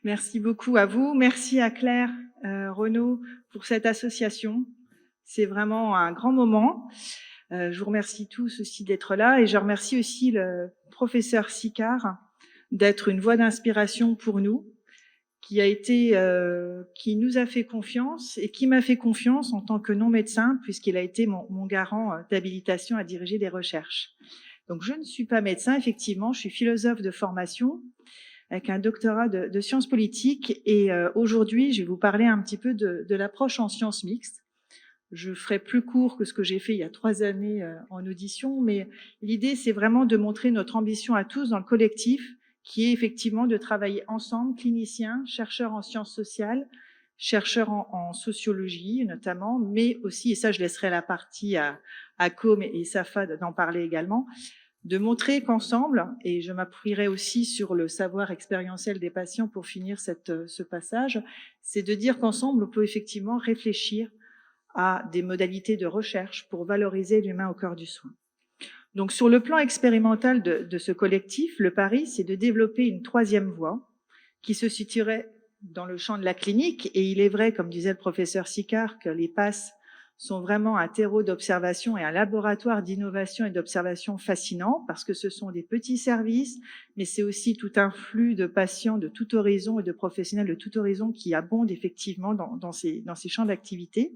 Merci beaucoup à vous. Merci à Claire, Renaud pour cette association. C'est vraiment un grand moment. Je vous remercie tous aussi d'être là et je remercie aussi le professeur Sicard d'être une voie d'inspiration pour nous, qui nous a fait confiance et qui m'a fait confiance en tant que non-médecin puisqu'il a été mon garant d'habilitation à diriger des recherches. Donc je ne suis pas médecin, effectivement, je suis philosophe de formation avec un doctorat de sciences politiques et aujourd'hui je vais vous parler un petit peu de l'approche en sciences mixtes. Je ferai plus court que ce que j'ai fait il y a 3 années en audition, mais l'idée c'est vraiment de montrer notre ambition à tous dans le collectif, qui est effectivement de travailler ensemble, cliniciens, chercheurs en sciences sociales, chercheurs en sociologie notamment, mais aussi, et ça je laisserai la partie à Com et Safa d'en parler également, de montrer qu'ensemble, et je m'appuierai aussi sur le savoir expérientiel des patients pour finir ce passage, c'est de dire qu'ensemble on peut effectivement réfléchir à des modalités de recherche pour valoriser l'humain au cœur du soin. Donc sur le plan expérimental de ce collectif, le pari, c'est de développer une troisième voie qui se situerait dans le champ de la clinique. Et il est vrai, comme disait le professeur Sicard, que les PASS sont vraiment un terreau d'observation et un laboratoire d'innovation et d'observation fascinant parce que ce sont des petits services, mais c'est aussi tout un flux de patients de tout horizon et de professionnels de tout horizon qui abondent effectivement dans ces champs d'activité.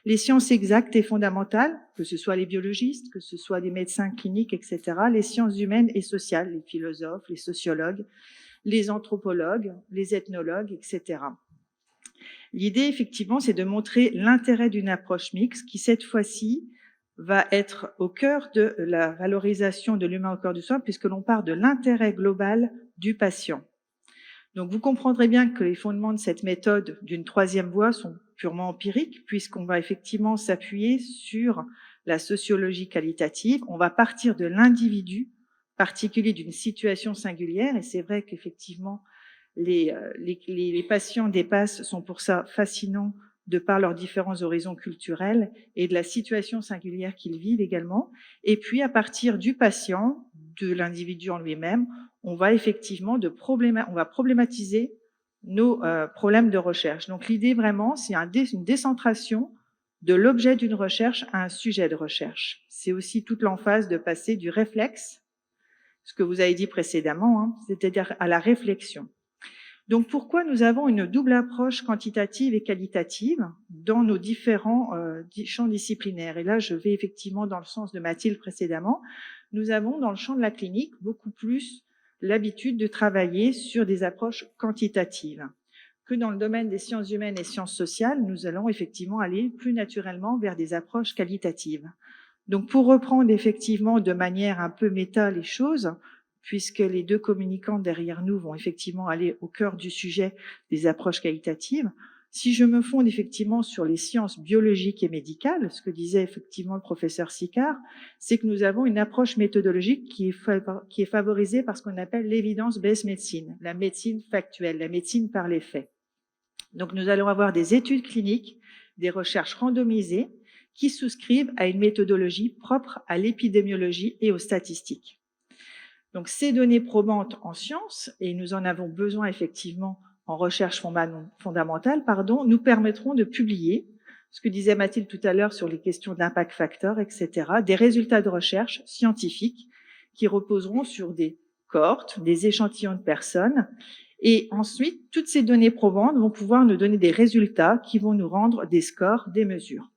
Les sciences exactes et fondamentales, que ce soit les biologistes, que ce soit des médecins cliniques, etc., les sciences humaines et sociales, les philosophes, les sociologues, les anthropologues, les ethnologues, etc. L'idée, effectivement, c'est de montrer l'intérêt d'une approche mixte qui, cette fois-ci, va être au cœur de la valorisation de l'humain au cœur du soin, puisque l'on part de l'intérêt global du patient. Donc, vous comprendrez bien que les fondements de cette méthode d'une troisième voie sont purement empiriques, puisqu'on va effectivement s'appuyer sur la sociologie qualitative. On va partir de l'individu particulier d'une situation singulière, et c'est vrai qu'effectivement, les patients des PASS sont pour ça fascinants de par leurs différents horizons culturels et de la situation singulière qu'ils vivent également. Et puis, à partir du patient, de l'individu en lui-même, on va effectivement on va problématiser nos problèmes de recherche. Donc, l'idée vraiment, c'est une décentration de l'objet d'une recherche à un sujet de recherche. C'est aussi toute l'emphase de passer du réflexe, ce que vous avez dit précédemment, hein, c'est-à-dire à la réflexion. Donc, pourquoi nous avons une double approche quantitative et qualitative dans nos différents champs disciplinaires? Et là, je vais effectivement dans le sens de Mathilde précédemment. Nous avons, dans le champ de la clinique, beaucoup plus l'habitude de travailler sur des approches quantitatives que dans le domaine des sciences humaines et sciences sociales. Nous allons effectivement aller plus naturellement vers des approches qualitatives. Donc, pour reprendre effectivement de manière un peu méta les choses, puisque les deux communicants derrière nous vont effectivement aller au cœur du sujet des approches qualitatives. Si je me fonde effectivement sur les sciences biologiques et médicales, ce que disait effectivement le professeur Sicard, c'est que nous avons une approche méthodologique qui est favorisée par ce qu'on appelle l'evidence-based medicine, la médecine factuelle, la médecine par les faits. Donc nous allons avoir des études cliniques, des recherches randomisées qui souscrivent à une méthodologie propre à l'épidémiologie et aux statistiques. Donc, ces données probantes en sciences, et nous en avons besoin effectivement en recherche fondamentale, nous permettront de publier, ce que disait Mathilde tout à l'heure sur les questions d'impact factor, etc., des résultats de recherche scientifiques qui reposeront sur des cohortes, des échantillons de personnes. Et ensuite, toutes ces données probantes vont pouvoir nous donner des résultats qui vont nous rendre des scores, des mesures.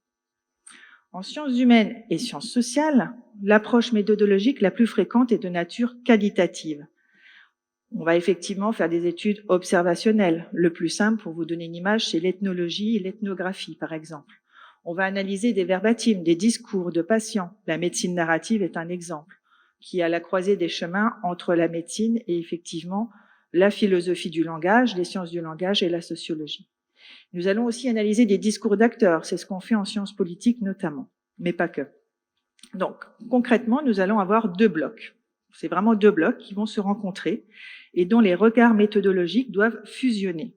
En sciences humaines et sciences sociales, l'approche méthodologique la plus fréquente est de nature qualitative. On va effectivement faire des études observationnelles. Le plus simple, pour vous donner une image, c'est l'ethnologie et l'ethnographie, par exemple. On va analyser des verbatims, des discours de patients. La médecine narrative est un exemple qui est à la croisée des chemins entre la médecine et effectivement la philosophie du langage, les sciences du langage et la sociologie. Nous allons aussi analyser des discours d'acteurs, c'est ce qu'on fait en sciences politiques notamment, mais pas que. Donc, concrètement, nous allons avoir deux blocs. C'est vraiment deux blocs qui vont se rencontrer et dont les regards méthodologiques doivent fusionner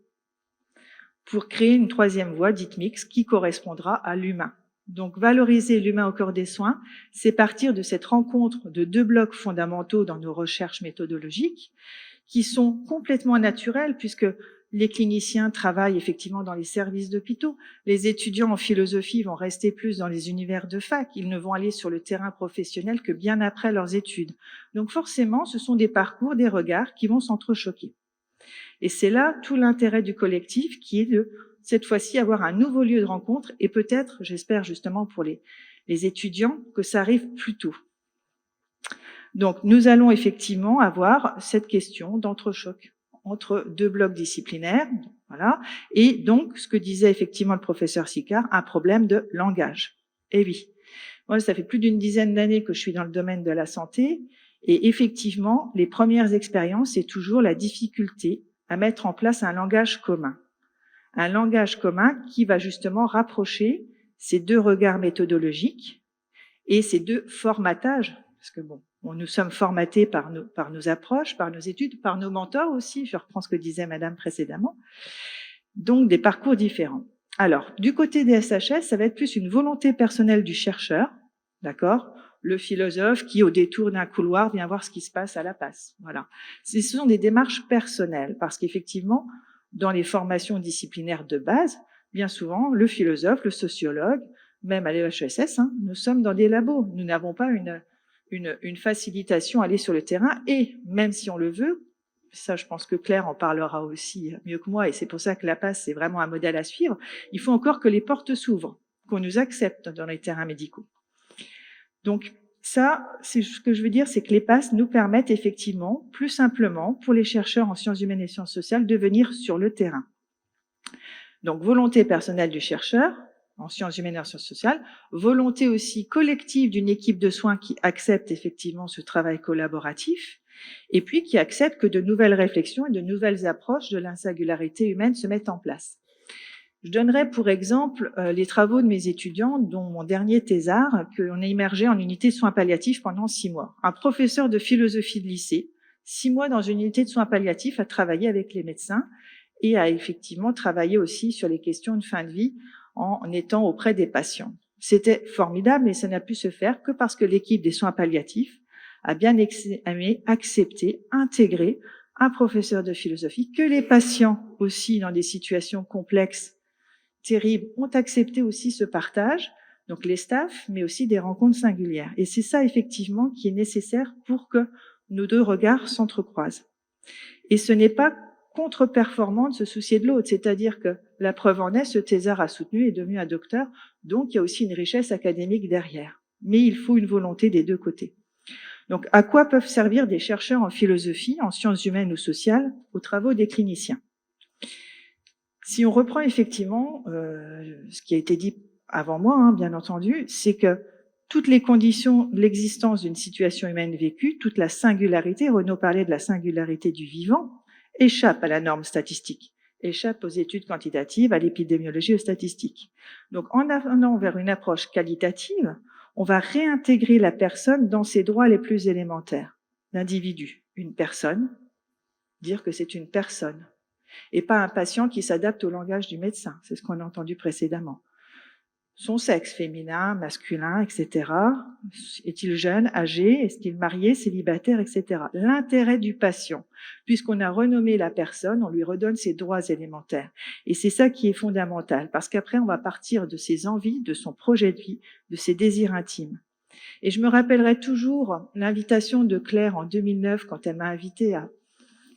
pour créer une troisième voie dite mixte qui correspondra à l'humain. Donc, valoriser l'humain au cœur des soins, c'est partir de cette rencontre de deux blocs fondamentaux dans nos recherches méthodologiques qui sont complètement naturelles puisque les cliniciens travaillent effectivement dans les services d'hôpitaux. Les étudiants en philosophie vont rester plus dans les univers de fac. Ils ne vont aller sur le terrain professionnel que bien après leurs études. Donc forcément, ce sont des parcours, des regards qui vont s'entrechoquer. Et c'est là tout l'intérêt du collectif qui est de, cette fois-ci, avoir un nouveau lieu de rencontre et peut-être, j'espère justement pour les étudiants, que ça arrive plus tôt. Donc nous allons effectivement avoir cette question d'entrechoc entre deux blocs disciplinaires, voilà, et donc ce que disait effectivement le professeur Sicard, un problème de langage. Et oui, moi ça fait plus d'une dizaine d'années que je suis dans le domaine de la santé, et effectivement, les premières expériences, c'est toujours la difficulté à mettre en place un langage commun. Un langage commun qui va justement rapprocher ces deux regards méthodologiques et ces deux formatages, parce que bon, nous sommes formatés par nos approches, par nos études, par nos mentors aussi, je reprends ce que disait Madame précédemment, donc des parcours différents. Alors, du côté des SHS, ça va être plus une volonté personnelle du chercheur, d'accord ? Le philosophe qui, au détour d'un couloir, vient voir ce qui se passe à la passe. Voilà. Ce sont des démarches personnelles, parce qu'effectivement, dans les formations disciplinaires de base, bien souvent, le philosophe, le sociologue, même à l'EHESS, nous sommes dans des labos. Nous n'avons pas une facilitation à aller sur le terrain, et même si on le veut, ça je pense que Claire en parlera aussi mieux que moi, et c'est pour ça que la PASS c'est vraiment un modèle à suivre, il faut encore que les portes s'ouvrent, qu'on nous accepte dans les terrains médicaux. Donc ça, c'est ce que je veux dire, c'est que les PASS nous permettent effectivement, plus simplement, pour les chercheurs en sciences humaines et sciences sociales, de venir sur le terrain. Donc volonté personnelle du chercheur, en sciences humaines et en sciences sociales, volonté aussi collective d'une équipe de soins qui accepte effectivement ce travail collaboratif, et puis qui accepte que de nouvelles réflexions et de nouvelles approches de l'insingularité humaine se mettent en place. Je donnerai pour exemple les travaux de mes étudiants, dont mon dernier thésard, qu'on a immergé en unité de soins palliatifs pendant 6 mois. Un professeur de philosophie de lycée, 6 mois dans une unité de soins palliatifs, a travaillé avec les médecins et a effectivement travaillé aussi sur les questions de fin de vie en étant auprès des patients. C'était formidable, mais ça n'a pu se faire que parce que l'équipe des soins palliatifs a bien accepté, intégré un professeur de philosophie, que les patients aussi dans des situations complexes, terribles, ont accepté aussi ce partage, donc les staffs, mais aussi des rencontres singulières. Et c'est ça effectivement qui est nécessaire pour que nos deux regards s'entrecroisent. Et ce n'est pas contre-performant de se soucier de l'autre, c'est-à-dire que la preuve en est, ce thésard a soutenu et est devenu un docteur, donc il y a aussi une richesse académique derrière. Mais il faut une volonté des deux côtés. Donc, à quoi peuvent servir des chercheurs en philosophie, en sciences humaines ou sociales, aux travaux des cliniciens? Si on reprend effectivement ce qui a été dit avant moi, bien entendu, c'est que toutes les conditions de l'existence d'une situation humaine vécue, toute la singularité, Renaud parlait de la singularité du vivant, échappe à la norme statistique, échappe aux études quantitatives, à l'épidémiologie, aux statistiques. Donc, en allant vers une approche qualitative, on va réintégrer la personne dans ses droits les plus élémentaires. L'individu, une personne, dire que c'est une personne, et pas un patient qui s'adapte au langage du médecin. C'est ce qu'on a entendu précédemment. Son sexe, féminin, masculin, etc. Est-il jeune, âgé? Est-il marié, célibataire, etc. L'intérêt du patient, puisqu'on a renommé la personne, on lui redonne ses droits élémentaires. Et c'est ça qui est fondamental, parce qu'après, on va partir de ses envies, de son projet de vie, de ses désirs intimes. Et je me rappellerai toujours l'invitation de Claire en 2009, quand elle m'a invitée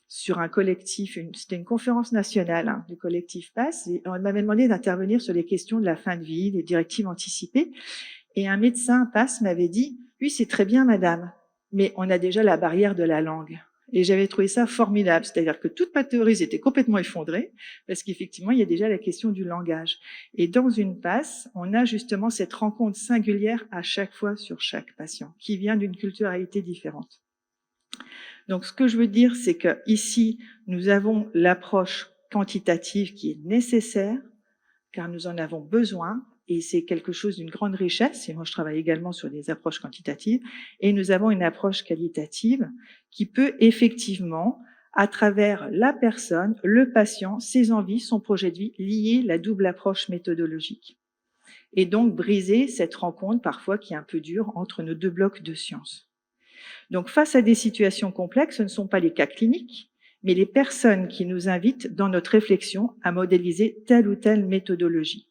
sur un collectif, c'était une conférence nationale du collectif PASS, et on m'avait demandé d'intervenir sur les questions de la fin de vie, des directives anticipées, et un médecin PASS m'avait dit « Oui, c'est très bien, madame, mais on a déjà la barrière de la langue ». Et j'avais trouvé ça formidable, c'est-à-dire que toute ma théorie était complètement effondrée, parce qu'effectivement, il y a déjà la question du langage. Et dans une PASS, on a justement cette rencontre singulière à chaque fois sur chaque patient, qui vient d'une culturalité différente. Donc, ce que je veux dire, c'est que ici, nous avons l'approche quantitative qui est nécessaire, car nous en avons besoin, et c'est quelque chose d'une grande richesse. Et moi, je travaille également sur des approches quantitatives. Et nous avons une approche qualitative qui peut effectivement, à travers la personne, le patient, ses envies, son projet de vie, lier la double approche méthodologique. Et donc, briser cette rencontre, parfois, qui est un peu dure, entre nos deux blocs de sciences. Donc, face à des situations complexes, ce ne sont pas les cas cliniques, mais les personnes qui nous invitent dans notre réflexion à modéliser telle ou telle méthodologie.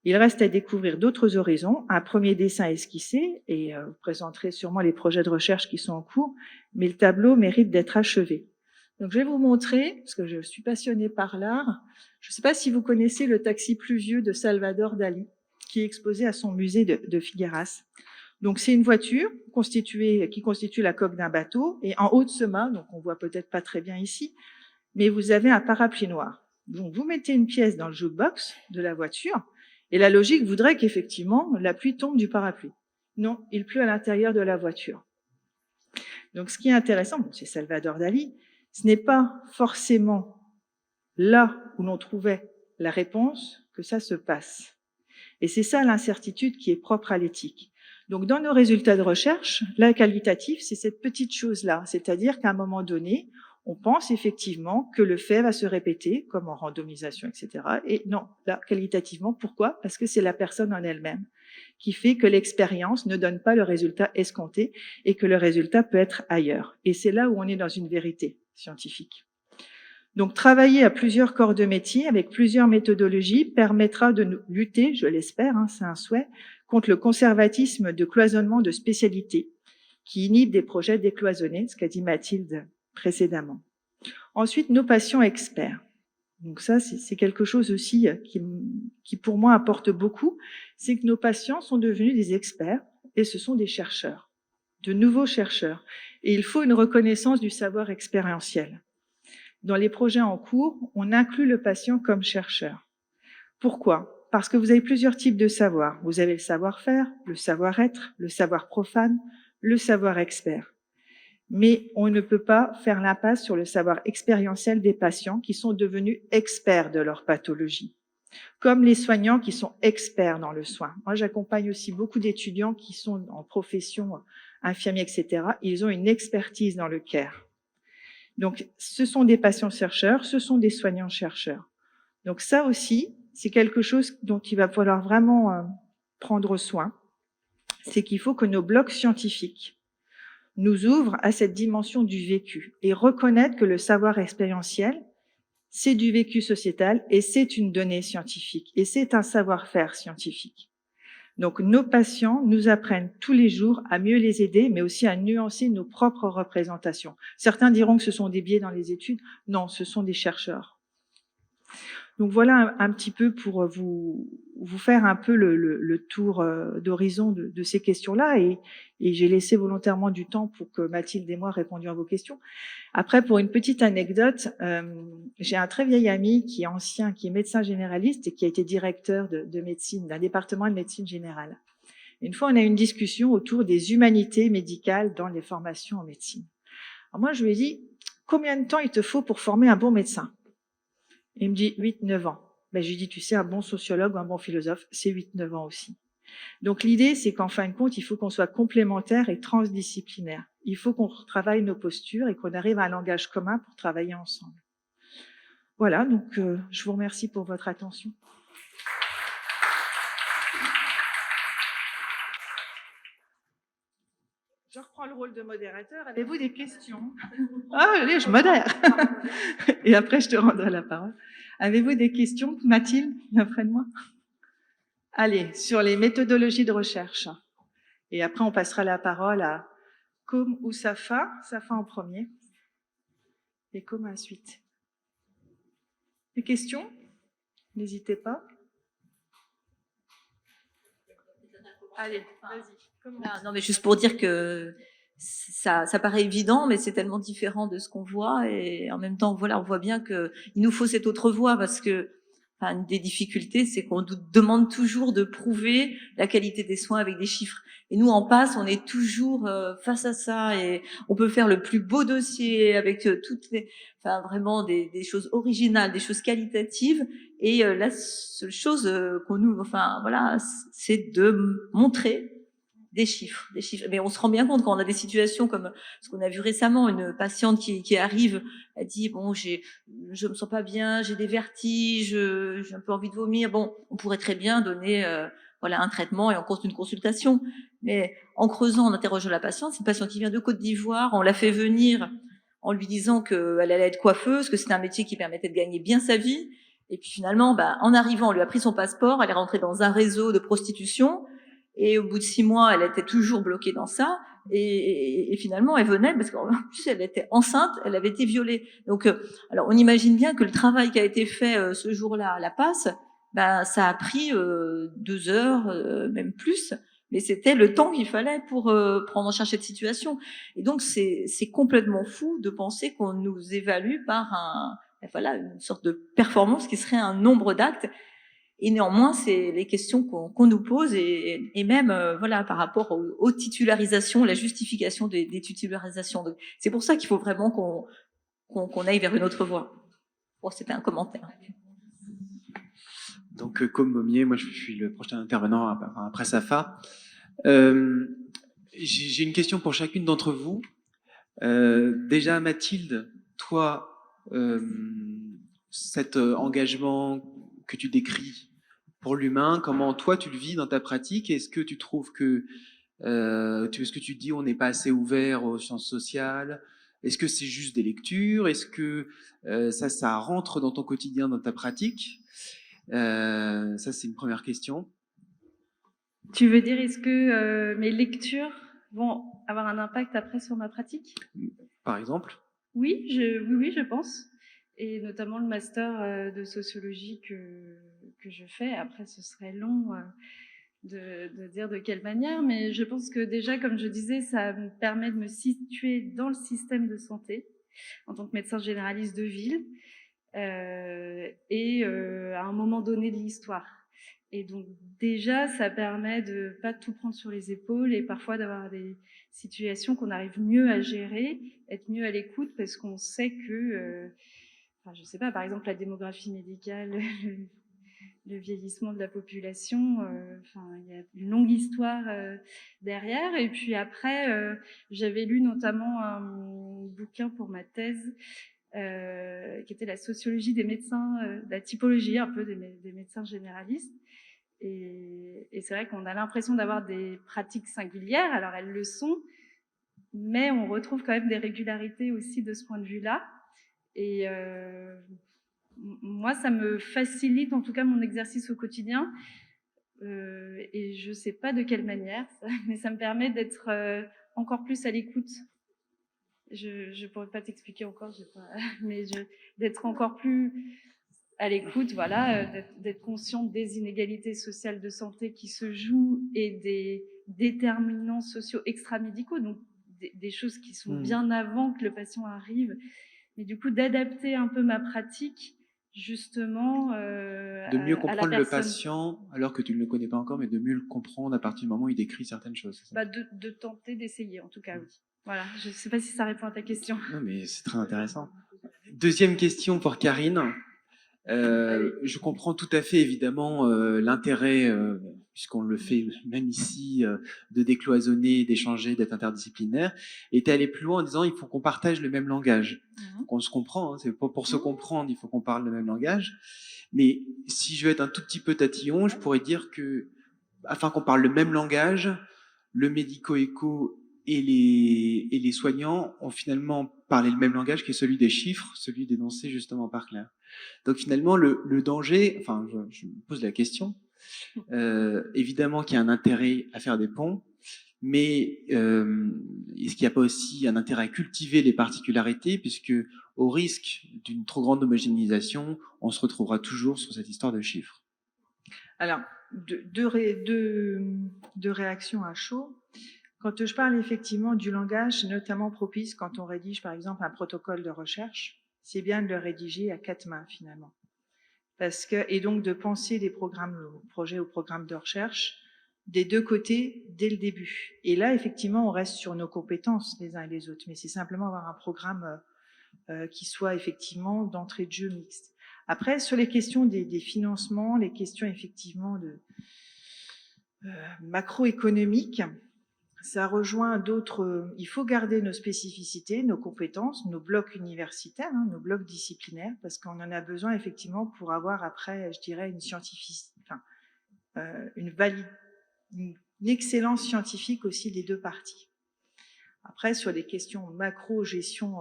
Il reste à découvrir d'autres horizons. Un premier dessin esquissé, et vous présenterez sûrement les projets de recherche qui sont en cours, mais le tableau mérite d'être achevé. Donc je vais vous montrer, parce que je suis passionnée par l'art, je ne sais pas si vous connaissez le taxi pluvieux de Salvador Dali, qui est exposé à son musée de Figueras. Donc c'est une voiture qui constitue la coque d'un bateau, et en haut de ce mât, donc on voit peut-être pas très bien ici, mais vous avez un parapluie noir. Donc vous mettez une pièce dans le jukebox de la voiture, et la logique voudrait qu'effectivement, la pluie tombe du parapluie. Non, il pleut à l'intérieur de la voiture. Donc, ce qui est intéressant, c'est Salvador Dali, ce n'est pas forcément là où l'on trouvait la réponse que ça se passe. Et c'est ça l'incertitude qui est propre à l'éthique. Donc, dans nos résultats de recherche, la qualitatif, c'est cette petite chose-là, c'est-à-dire qu'à un moment donné, on pense effectivement que le fait va se répéter, comme en randomisation, etc. Et non, là, qualitativement, pourquoi? Parce que c'est la personne en elle-même qui fait que l'expérience ne donne pas le résultat escompté et que le résultat peut être ailleurs. Et c'est là où on est dans une vérité scientifique. Donc, travailler à plusieurs corps de métier avec plusieurs méthodologies permettra de nous lutter, je l'espère, c'est un souhait, contre le conservatisme de cloisonnement de spécialités qui inhibe des projets décloisonnés, ce qu'a dit Mathilde précédemment. Ensuite, nos patients experts. Donc ça, c'est quelque chose aussi qui pour moi apporte beaucoup, c'est que nos patients sont devenus des experts et ce sont des chercheurs, de nouveaux chercheurs. Et il faut une reconnaissance du savoir expérientiel. Dans les projets en cours, on inclut le patient comme chercheur. Pourquoi? Parce que vous avez plusieurs types de savoir. Vous avez le savoir-faire, le savoir-être, le savoir profane, le savoir expert. Mais on ne peut pas faire l'impasse sur le savoir expérientiel des patients qui sont devenus experts de leur pathologie, comme les soignants qui sont experts dans le soin. Moi, j'accompagne aussi beaucoup d'étudiants qui sont en profession infirmiers, etc. Ils ont une expertise dans le care. Donc, ce sont des patients chercheurs, ce sont des soignants chercheurs. Donc ça aussi, c'est quelque chose dont il va falloir vraiment prendre soin. C'est qu'il faut que nos blocs scientifiques nous ouvrent à cette dimension du vécu et reconnaître que le savoir expérientiel, c'est du vécu sociétal et c'est une donnée scientifique et c'est un savoir-faire scientifique. Donc nos patients nous apprennent tous les jours à mieux les aider, mais aussi à nuancer nos propres représentations. Certains diront que ce sont des biais dans les études. Non, ce sont des chercheurs. Donc voilà un petit peu pour vous faire un peu le tour d'horizon de ces questions-là et j'ai laissé volontairement du temps pour que Mathilde et moi répondions à vos questions. Après, pour une petite anecdote, j'ai un très vieil ami qui est ancien, qui est médecin généraliste et qui a été directeur de médecine, d'un département de médecine générale. Une fois, on a eu une discussion autour des humanités médicales dans les formations en médecine. Alors moi, je lui ai dit, combien de temps il te faut pour former un bon médecin? Il me dit 8-9 ans. Ben, je lui dis, tu sais, un bon sociologue ou un bon philosophe, c'est 8-9 ans aussi. Donc l'idée, c'est qu'en fin de compte, il faut qu'on soit complémentaire et transdisciplinaire. Il faut qu'on retravaille nos postures et qu'on arrive à un langage commun pour travailler ensemble. Voilà, donc je vous remercie pour votre attention. Je reprends le rôle de modérateur. Avez-vous des questions? Ah, allez, je modère. Et après, je te rendrai la parole. Avez-vous des questions, Mathilde, après moi? Allez, sur les méthodologies de recherche. Et après, on passera la parole à Com ou Safa. Safa en premier. Et Com ensuite. Des questions? N'hésitez pas. Allez, vas-y. Non, mais juste pour dire que ça paraît évident, mais c'est tellement différent de ce qu'on voit. Et en même temps, voilà, on voit bien qu'il nous faut cette autre voie parce que une des difficultés, c'est qu'on nous demande toujours de prouver la qualité des soins avec des chiffres. Et nous, en passe, on est toujours face à ça et on peut faire le plus beau dossier avec toutes les, vraiment des choses originales, des choses qualitatives. Et la seule chose qu'on nous, voilà, c'est de montrer des chiffres. Mais on se rend bien compte quand on a des situations comme ce qu'on a vu récemment, une patiente qui arrive, elle dit bon, je me sens pas bien, j'ai des vertiges, j'ai un peu envie de vomir. Bon, on pourrait très bien donner un traitement et en cours d'une consultation. Mais en creusant, en interrogeant la patiente, c'est une patiente qui vient de Côte d'Ivoire, on l'a fait venir en lui disant qu'elle allait être coiffeuse, que c'était un métier qui permettait de gagner bien sa vie. Et puis finalement, en arrivant, on lui a pris son passeport, elle est rentrée dans un réseau de prostitution. Et au bout de 6 mois, elle était toujours bloquée dans ça. Et finalement, elle venait parce qu'en plus, elle était enceinte, elle avait été violée. Donc, alors, on imagine bien que le travail qui a été fait ce jour-là à la passe, ça a pris 2 heures, même plus. Mais c'était le temps qu'il fallait pour prendre en charge cette situation. Et donc, c'est complètement fou de penser qu'on nous évalue par une sorte de performance qui serait un nombre d'actes. Et néanmoins, c'est les questions qu'on nous pose et même par rapport aux titularisations, la justification des titularisations. Donc, c'est pour ça qu'il faut vraiment qu'on aille vers une autre voie. Bon, c'était un commentaire. Donc, comme Momier, moi je suis le prochain intervenant après Safa. J'ai une question pour chacune d'entre vous. Déjà, Mathilde, toi, cet engagement que tu décris pour l'humain, comment toi tu le vis dans ta pratique? Est-ce que tu trouves que est-ce que tu te dis on n'est pas assez ouvert aux sciences sociales? Est-ce que c'est juste des lectures? Est-ce que ça rentre dans ton quotidien, dans ta pratique? Ça, c'est une première question. Tu veux dire, est-ce que mes lectures vont avoir un impact après sur ma pratique? Par exemple? Oui, je pense. Et notamment le master de sociologie que je fais. Après, ce serait long de dire de quelle manière, mais je pense que déjà, comme je disais, ça me permet de me situer dans le système de santé en tant que médecin généraliste de ville et à un moment donné de l'histoire. Et donc déjà, ça permet de pas tout prendre sur les épaules et parfois d'avoir des situations qu'on arrive mieux à gérer, être mieux à l'écoute parce qu'on sait que, je sais pas, par exemple la démographie médicale, le vieillissement de la population, il y a une longue histoire derrière. Et puis après, j'avais lu notamment un bouquin pour ma thèse qui était la sociologie des médecins, la typologie un peu des médecins généralistes. Et c'est vrai qu'on a l'impression d'avoir des pratiques singulières, alors elles le sont, mais on retrouve quand même des régularités aussi de ce point de vue-là. Et moi, ça me facilite en tout cas mon exercice au quotidien. Et je ne sais pas de quelle manière, mais ça me permet d'être encore plus à l'écoute. Je ne pourrais pas t'expliquer encore, mais d'être encore plus à l'écoute, voilà, d'être consciente des inégalités sociales de santé qui se jouent et des déterminants sociaux extramédicaux, donc des choses qui sont bien avant que le patient arrive, mais du coup d'adapter un peu ma pratique justement de mieux comprendre le patient alors que tu ne le connais pas encore, mais de mieux le comprendre à partir du moment où il décrit certaines choses. C'est ça? De tenter d'essayer, en tout cas, oui. Voilà, je ne sais pas si ça répond à ta question. Non, mais c'est très intéressant. Deuxième question pour Karine. Je comprends tout à fait évidemment l'intérêt, puisqu'on le fait même ici, de décloisonner, d'échanger, d'être interdisciplinaire. Et tu es allé plus loin en disant il faut qu'on partage le même langage. Qu'on se comprend, hein, c'est pas pour se comprendre, il faut qu'on parle le même langage. Mais si je veux être un tout petit peu tatillon, je pourrais dire que, afin qu'on parle le même langage, le médico-éco et les soignants ont finalement parlé le même langage qui est celui des chiffres, celui dénoncé justement par Claire. Donc finalement, le danger, enfin, je me pose la question, évidemment qu'il y a un intérêt à faire des ponts, mais est-ce qu'il n'y a pas aussi un intérêt à cultiver les particularités, puisque au risque d'une trop grande homogénéisation, on se retrouvera toujours sur cette histoire de chiffres? Alors, deux réactions à chaud. Quand je parle effectivement du langage, notamment propice quand on rédige par exemple un protocole de recherche, c'est bien de le rédiger à 4 mains finalement. Et donc de penser des projets ou programmes de recherche des deux côtés dès le début. Et là, effectivement, on reste sur nos compétences les uns et les autres, mais c'est simplement avoir un programme qui soit effectivement d'entrée de jeu mixte. Après, sur les questions des financements, les questions effectivement de macroéconomiques, ça rejoint d'autres. Il faut garder nos spécificités, nos compétences, nos blocs universitaires, nos blocs disciplinaires, parce qu'on en a besoin effectivement pour avoir après, je dirais, une excellence scientifique aussi des deux parties. Après, sur les questions macro-gestion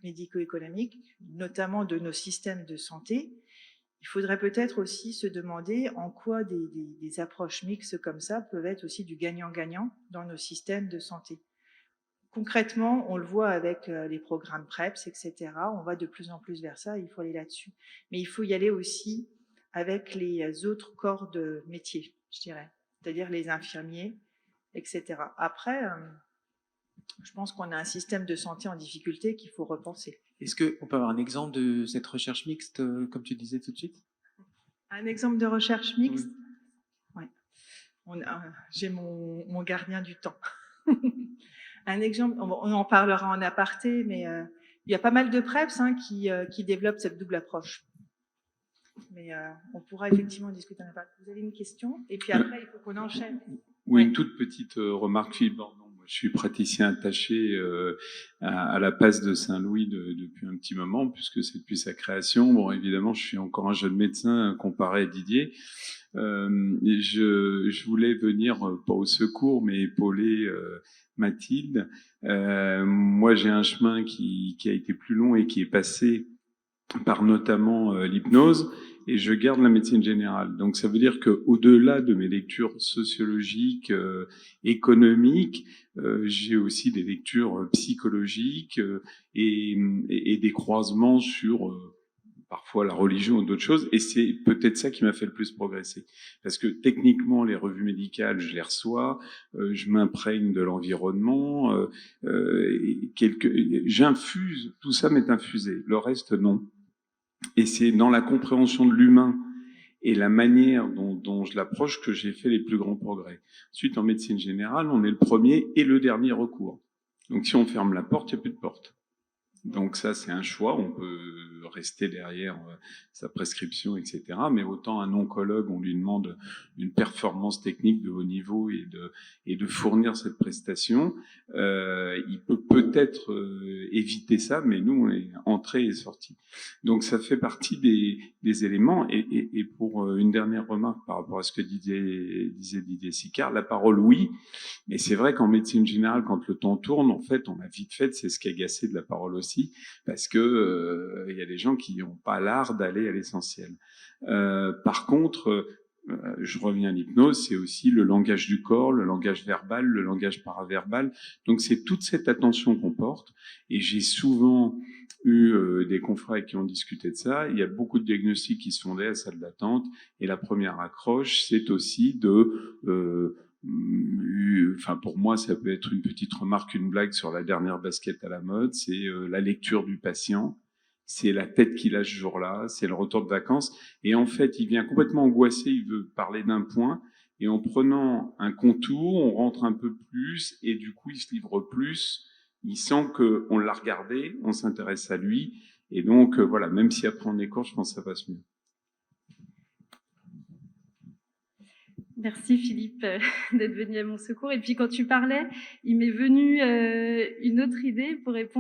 médico-économique, notamment de nos systèmes de santé, il faudrait peut-être aussi se demander en quoi des approches mixtes comme ça peuvent être aussi du gagnant-gagnant dans nos systèmes de santé. Concrètement, on le voit avec les programmes PREPS, etc. On va de plus en plus vers ça, il faut aller là-dessus. Mais il faut y aller aussi avec les autres corps de métier, je dirais, c'est-à-dire les infirmiers, etc. Après, je pense qu'on a un système de santé en difficulté qu'il faut repenser. Est-ce qu'on peut avoir un exemple de cette recherche mixte, comme tu disais tout de suite? Un exemple de recherche mixte? Oui. J'ai mon gardien du temps. Un exemple, on en parlera en aparté, mais il y a pas mal de PREPS qui développent cette double approche. Mais on pourra effectivement discuter en aparté. Vous avez une question? Et puis après, il faut qu'on enchaîne. Oui, une toute petite remarque, Philippe Bordon. Moi, je suis praticien attaché à la PAS de Saint-Louis depuis un petit moment, puisque c'est depuis sa création. Bon, évidemment, je suis encore un jeune médecin comparé à Didier. Et je voulais venir, pas au secours, mais épauler Mathilde. Moi, j'ai un chemin qui a été plus long et qui est passé par notamment l'hypnose, et je garde la médecine générale. Donc ça veut dire que au-delà de mes lectures sociologiques, économiques, j'ai aussi des lectures psychologiques et des croisements sur parfois la religion ou d'autres choses, et c'est peut-être ça qui m'a fait le plus progresser. Parce que techniquement, les revues médicales, je les reçois, je m'imprègne de l'environnement, j'infuse, tout ça m'est infusé, le reste non. Et c'est dans la compréhension de l'humain et la manière dont je l'approche que j'ai fait les plus grands progrès. Ensuite, en médecine générale, on est le premier et le dernier recours. Donc si on ferme la porte, il n'y a plus de porte. Donc ça, c'est un choix. On peut rester derrière sa prescription, etc. Mais autant un oncologue, on lui demande une performance technique de haut niveau et de fournir cette prestation. Il peut peut-être éviter ça, mais nous, on est entrée et sortie. Donc ça fait partie des éléments. Et pour une dernière remarque par rapport à ce que disait Didier Sicard, la parole, oui. Mais c'est vrai qu'en médecine générale, quand le temps tourne, en fait, on a vite fait, c'est ce qui a agacé de la parole aussi, parce que y a des gens qui n'ont pas l'art d'aller à l'essentiel. Par contre, je reviens à l'hypnose, c'est aussi le langage du corps, le langage verbal, le langage paraverbal. Donc c'est toute cette attention qu'on porte. Et j'ai souvent eu des confrères qui ont discuté de ça. Il y a beaucoup de diagnostics qui se font à la salle d'attente. Et la première accroche, c'est aussi de enfin pour moi ça peut être une petite remarque, une blague sur la dernière basket à la mode, c'est la lecture du patient, c'est la tête qu'il a ce jour-là, c'est le retour de vacances, et en fait il vient complètement angoissé, il veut parler d'un point, et en prenant un contour, on rentre un peu plus, et du coup il se livre plus, il sent qu'on l'a regardé, on s'intéresse à lui, et donc voilà, même si après on est court, je pense que ça passe mieux. Merci Philippe d'être venu à mon secours. Et puis quand tu parlais, il m'est venu une autre idée pour répondre